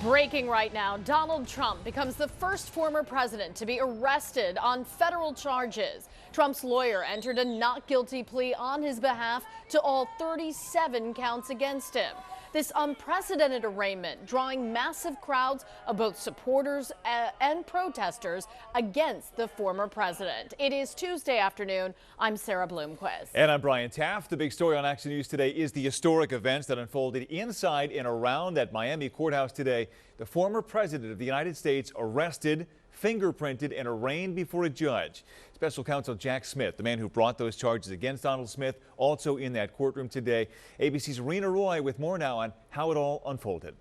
Breaking right now, Donald Trump becomes the first former president to be arrested on federal charges. Trump's lawyer entered a not guilty plea on his behalf to all 37 counts against him. This unprecedented arraignment drawing massive crowds of both supporters and protesters against the former president. It is Tuesday afternoon. I'm Sarah Bloomquist. And I'm Brian Taft. The big story on Action News today is the historic events that unfolded inside and around that Miami courthouse today. The former president of the United States arrested, fingerprinted, and arraigned before a judge. Special counsel Jack Smith, the man who brought those charges against Donald Smith, also in that courtroom today. ABC's Rena Roy with more now on how it all unfolded.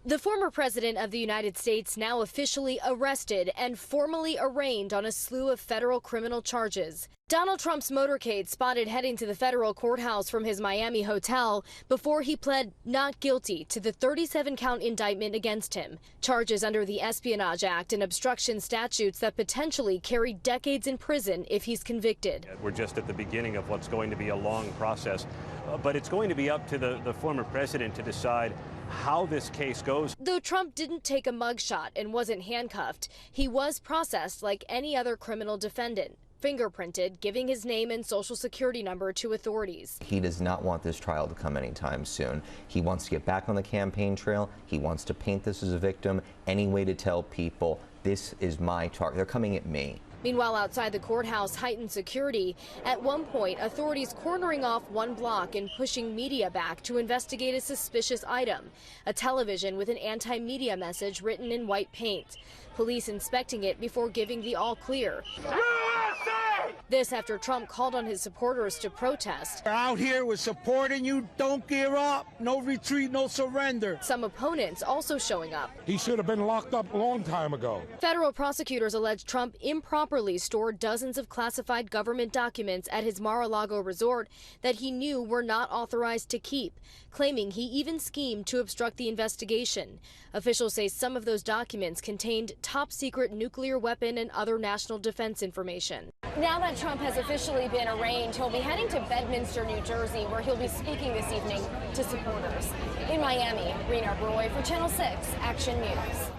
The former president of the United States now officially arrested and formally arraigned on a slew of federal criminal charges. Donald Trump's motorcade spotted heading to the federal courthouse from his Miami hotel before he pled not guilty to the 37-count indictment against him. Charges under the Espionage Act and obstruction statutes that potentially carry decades in prison if he's convicted. We're just at the beginning of what's going to be a long process, but it's going to be up to the former president to decide how this case goes. Though Trump didn't take a mugshot and wasn't handcuffed, he was processed like any other criminal defendant. Fingerprinted, giving his name and social security number to authorities. He does not want this trial to come anytime soon. He wants to get back on the campaign trail. He wants to paint this as a victim. Any way to tell people, this is my target. They're coming at me. Meanwhile, outside the courthouse, heightened security. At one point, authorities cornering off one block and pushing media back to investigate a suspicious item, a television with an anti-media message written in white paint. Police inspecting it before giving the all clear. This after Trump called on his supporters to protest. We're out here, we're supporting you. Don't give up. No retreat, no surrender. Some opponents also showing up. He should have been locked up a long time ago. Federal prosecutors allege Trump improperly stored dozens of classified government documents at his Mar-a-Lago resort that he knew were not authorized to keep, claiming he even schemed to obstruct the investigation. Officials say some of those documents contained top-secret nuclear weapon and other national defense information. Now that Trump has officially been arraigned, he'll be heading to Bedminster, New Jersey, where he'll be speaking this evening to supporters. In Miami, Rena Roy for Channel 6 Action News.